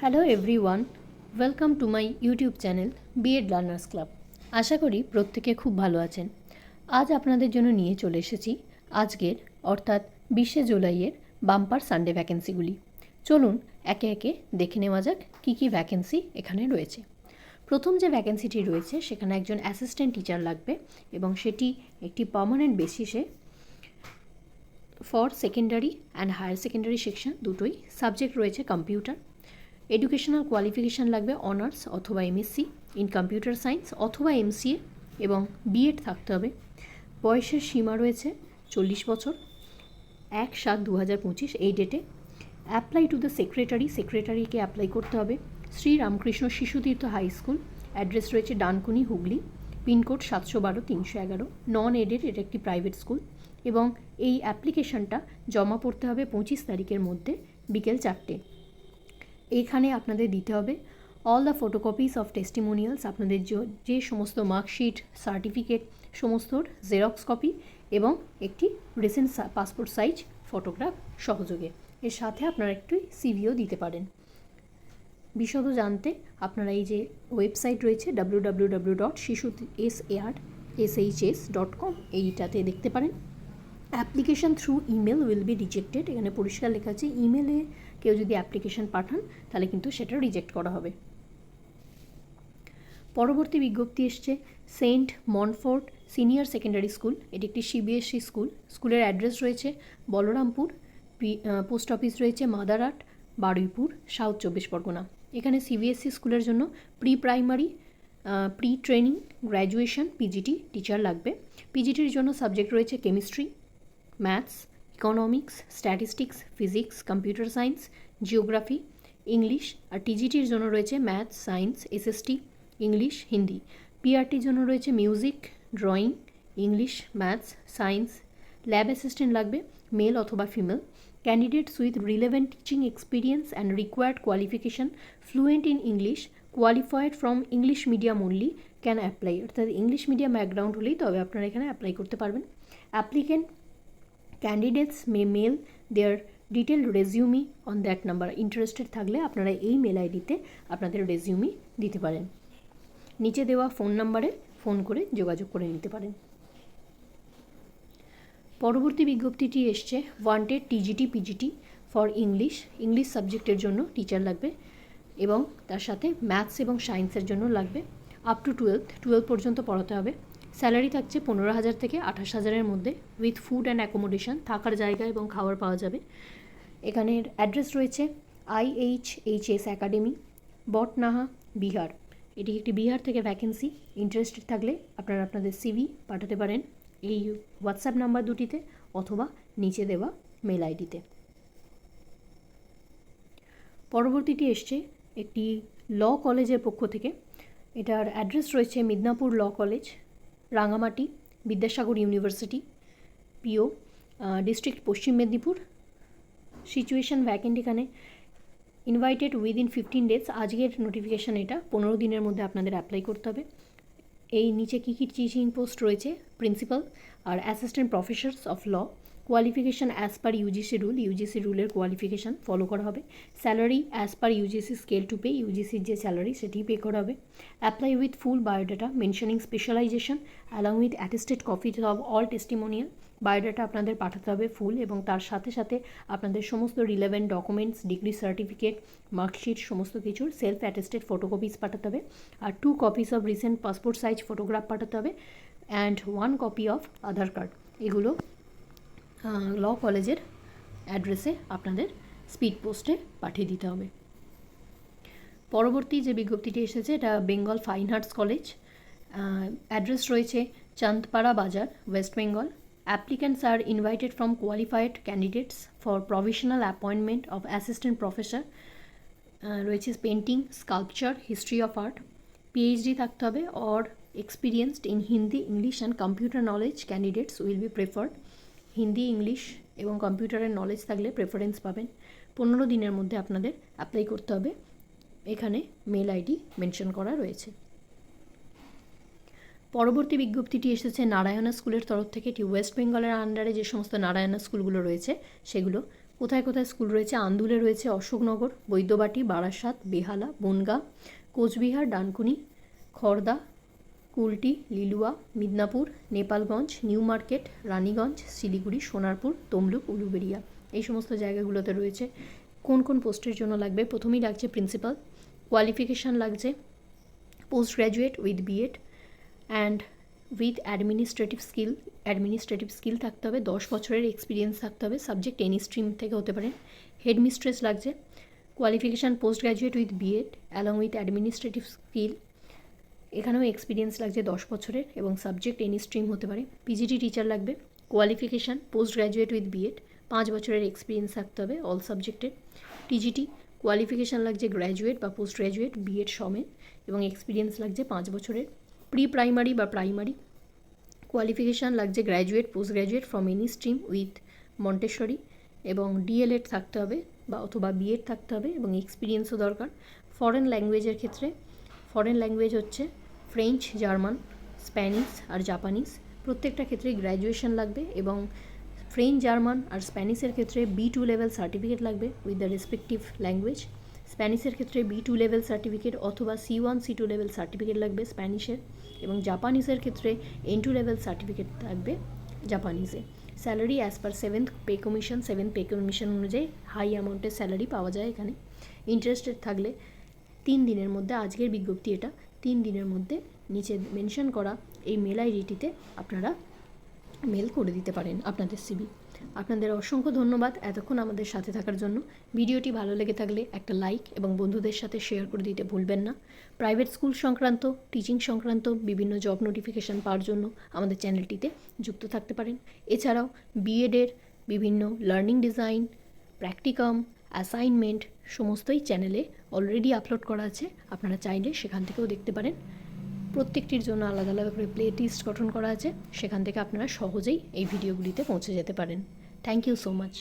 Hello everyone, welcome to my YouTube channel BEd learners club. আশা করি প্রত্যেকে খুব ভালো আছেন। আজ আপনাদের জন্য নিয়ে চলে এসেছি আজকের অর্থাৎ 20শে জুলাইয়ের বাম্পার সানডে ভ্যাকেন্সিগুলি। চলুন একে একে দেখে নেওয়া যাক কী কী ভ্যাকেন্সি এখানে রয়েছে। প্রথম যে ভ্যাকেন্সিটি রয়েছে সেখানে একজন অ্যাসিস্ট্যান্ট টিচার লাগবে এবং সেটি একটি পার্মানেন্ট বেসিসে for secondary and higher secondary section দুটোই। সাবজেক্ট রয়েছে কম্পিউটার। এডুকেশনাল কোয়ালিফিকেশান লাগবে অনার্স অথবা এমএসসি ইন কম্পিউটার সায়েন্স অথবা এমসিএ এবং বিএড থাকতে হবে। বয়সের সীমা রয়েছে 40 বছর। 1/7/2025 এই ডেটে। অ্যাপ্লাই টু দ্য সেক্রেটারিকে অ্যাপ্লাই করতে হবে। Shri Ramakrishna Shishutirtha high school, address রয়েছে Dankuni, Hooghly, pincode 712-311। Non aided, এটা একটি প্রাইভেট স্কুল এবং এই অ্যাপ্লিকেশনটা জমা পড়তে হবে 25 তারিখের মধ্যে বিকেল 4টে। এখানে আপনাদের দিতে হবে all the photocopies of testimonials, আপনাদের যে সমস্ত মার্কশিট, সার্টিফিকেট সমস্তর জেরক্স কপি এবং একটি রিসেন্ট পাসপোর্ট সাইজ ফটোগ্রাফ সহযোগে। এর সাথে আপনারা একটু সিভিও দিতে পারেন। বিশদ জানতে আপনারা এই যে ওয়েবসাইট রয়েছে www.shishus.com এইটাতে দেখতে পারেন। Application through email will be rejected, এখানে পরিষ্কার লেখা আছে ইমেলে কেউ যদি অ্যাপ্লিকেশান পাঠান তাহলে কিন্তু সেটা রিজেক্ট করা হবে। পরবর্তী বিজ্ঞপ্তি এসছে সেন্ট মনফোর্ট সিনিয়র সেকেন্ডারি স্কুল, এটি একটি সিবিএসই স্কুল। স্কুলের অ্যাড্রেস রয়েছে বলরামপুর, পোস্ট অফিস রয়েছে মাদারহাট, বারুইপুর, সাউথ 24 পরগনা। এখানে সিবিএসই স্কুলের জন্য pre primary, pre training, graduation, PGT teacher লাগবে। পিজিটির জন্য সাবজেক্ট রয়েছে chemistry, maths, economics, statistics, physics, computer science, geography, English. আর টিজিটির জন্য রয়েছে maths, science, SST, English, Hindi. পিআরটির জন্য রয়েছে music, drawing, English, maths, science. Lab assistant লাগবে, মেল অথবা female. Candidates with relevant teaching experience and required qualification, fluent in English, qualified from English medium only can apply, অর্থাৎ English medium background হলেই তবে আপনারা এখানে অ্যাপ্লাই করতে পারবেন। Applicant candidates may mail their detailed resume on that number, interested থাকলে আপনারা এই মেল আইডিতে আপনাদের রেজিউমি দিতে পারেন। নিচে দেওয়া ফোন নাম্বারে ফোন করে যোগাযোগ করে নিতে পারেন। পরবর্তী বিজ্ঞপ্তিটি এসছে wanted TGT PGT for English সাবজেক্টের জন্য টিচার লাগবে এবং তার সাথে ম্যাথস এবং সায়েন্সের জন্য লাগবে। আপ টু 12 পর্যন্ত পড়াতে হবে। স্যালারি থাকছে 15,000 থেকে 28,000-এর মধ্যে উইথ ফুড অ্যান্ড অ্যাকোমোডেশন, থাকার জায়গা এবং খাবার পাওয়া যাবে। এখানের অ্যাড্রেস রয়েছে IHHS একাডেমি, বটনাহা, বিহার। এটি একটি বিহার থেকে ভ্যাকেন্সি। ইন্টারেস্টেড থাকলে আপনারা আপনাদের সিভি পাঠাতে পারেন এই হোয়াটসঅ্যাপ নাম্বার দুটিতে অথবা নিচে দেওয়া মেল আইডিতে। পরবর্তীটি এসছে একটি ল কলেজের পক্ষ থেকে। এটার অ্যাড্রেস রয়েছে Midnapore law college, Rangamati, Vidyasagar university, PO, district Paschim Medinipur. Situation vacant, এখানে ইনভাইটেড উইদিন 15 days, আজকের নোটিফিকেশান এটা, 15 দিনের মধ্যে আপনাদের অ্যাপ্লাই করতে হবে। এই নিচে কী কী টিচিং পোস্ট রয়েছে, প্রিন্সিপাল আর assistant professors of law. Qualification as per UGC রুলের কোয়ালিফিকেশান ফলো করা হবে। Salary as per UGC scale to pay, ইউজিসির যে স্যালারি সেটি পে করা হবে। Apply with full biodata mentioning specialisation along with attested copies of all testimonial. Biodata আপনাদের পাঠাতে হবে ফুল এবং তার সাথে সাথে আপনাদের সমস্ত relevant documents, degree certificate, marksheet সমস্ত কিছুর সেলফ অ্যাটেস্টেড ফটোকপিস পাঠাতে হবে। আর 2 copies of recent passport size photograph পাঠাতে হবে and 1 copy of Aadhaar card. এগুলো ল কলেজের অ্যাড্রেসে আপনাদের স্পিড পোস্টে পাঠিয়ে দিতে হবে। পরবর্তী যে বিজ্ঞপ্তিটি এসেছে এটা Bengal fine arts college, address রয়েছে Chandpara Bazar, west Bengal. Applicants are invited from qualified candidates for provisional appointment of assistant professor. রয়েছে painting, sculpture, history of art. PhD থাকতে হবে or experienced in Hindi, English and computer knowledge candidates will be preferred. Hindi, English এবং কম্পিউটারের knowledge থাকলে preference পাবেন। 15 দিনের মধ্যে আপনাদের অ্যাপ্লাই করতে হবে। এখানে মেল আইডি মেনশন করা রয়েছে। পরবর্তী বিজ্ঞপ্তিটি এসেছে নারায়ণা স্কুলের তরফ থেকে। এটি ওয়েস্ট বেঙ্গলের আন্ডারে যে সমস্ত নারায়ণা স্কুলগুলো রয়েছে সেগুলো। কোথায় কোথায় স্কুল রয়েছে? আন্দুলে রয়েছে, অশোকনগর, বৈদ্যবাটি, বারাসাত, বেহালা, বনগাঁ, কোচবিহার, ডানকুনি, খড়দা, কুলটি, লিলুয়া, মিদনাপুর, নেপালগঞ্জ, নিউ মার্কেট, রানীগঞ্জ, শিলিগুড়ি, সোনারপুর, তমলুক, উলুবেড়িয়া। এই সমস্ত জায়গাগুলোতে রয়েছে। কোন কোন পোস্টের জন্য লাগবে? প্রথমেই লাগছে প্রিন্সিপাল। কোয়ালিফিকেশান লাগছে post graduate with B Ed and with administrative skill থাকতে হবে, 10 বছরের এক্সপিরিয়েন্স থাকতে হবে, সাবজেক্ট এনি স্ট্রিম থেকে হতে পারে। হেড মিস্ট্রেস লাগছে। Qualification post graduate with B Ed along with administrative skill, এখানেও এক্সপিরিয়েন্স লাগছে 10 বছরের এবং সাবজেক্ট এনি স্ট্রিম হতে পারে। পিজিটি টিচার লাগবে। Qualification post graduate with B Ed, 5 বছরের এক্সপিরিয়েন্স থাকতে হবে অল সাবজেক্টের। টিজিটি কোয়ালিফিকেশান লাগছে গ্র্যাজুয়েট বা পোস্ট গ্র্যাজুয়েট বিএড সমেত এবং এক্সপিরিয়েন্স লাগছে 5 বছরের। প্রি প্রাইমারি বা প্রাইমারি কোয়ালিফিকেশান লাগছে graduate post graduate from any stream with Montessori এবং ডিএলএড থাকতে হবে বা অথবা বিএড থাকতে হবে এবং এক্সপিরিয়েন্সও দরকার। ফরেন ল্যাঙ্গুয়েজের ক্ষেত্রে ফরেন ল্যাঙ্গুয়েজ হচ্ছে ফ্রেঞ্চ, জার্মান, স্প্যানিশ আর জাপানিজ, প্রত্যেকটা ক্ষেত্রে গ্র্যাজুয়েশন লাগবে এবং ফ্রেঞ্চ, জার্মান আর স্প্যানিশের ক্ষেত্রে B2 লেভেল সার্টিফিকেট লাগবে উইথ দ্য রেসপেক্টিভ ল্যাঙ্গুয়েজ। স্প্যানিশের ক্ষেত্রে B2 লেভেল সার্টিফিকেট অথবা C1, C2 লেভেল সার্টিফিকেট লাগবে স্প্যানিশের, এবং জাপানিজের ক্ষেত্রে N2 লেভেল সার্টিফিকেট লাগবে জাপানিজে। Salary as per 7th pay commission অনুযায়ী হাই অ্যামাউন্টের স্যালারি পাওয়া যায় এখানে। ইন্টারেস্টেড থাকলে 3 দিনের মধ্যে, আজকের বিজ্ঞপ্তি এটা, 3 দিনের মধ্যে নিচে মেনশন করা এই মেল আইডিটিতে আপনারা মেল করে দিতে পারেন আপনাদের সিভি। আপনাদের অসংখ্য ধন্যবাদ এতক্ষণ আমাদের সাথে থাকার জন্য। ভিডিওটি ভালো লেগে থাকলে একটা লাইক এবং বন্ধুদের সাথে শেয়ার করে দিতে ভুলবেন না। প্রাইভেট স্কুল সংক্রান্ত, টিচিং সংক্রান্ত বিভিন্ন জব নোটিফিকেশান পাওয়ার জন্য আমাদের চ্যানেলটিতে যুক্ত থাকতে পারেন। এছাড়াও বিএডের বিভিন্ন লার্নিং ডিজাইন, প্র্যাকটিকাম, অ্যাসাইনমেন্ট সমস্তই চ্যানেলে অলরেডি আপলোড করা আছে, আপনারা চাইলে সেখান থেকেও দেখতে পারেন। প্রত্যেকটির জন্য আলাদা আলাদা করে প্লে লিস্ট গঠন করা আছে, সেখান থেকে আপনারা সহজেই এই ভিডিওগুলিতে পৌঁছে যেতে পারেন। Thank you so much.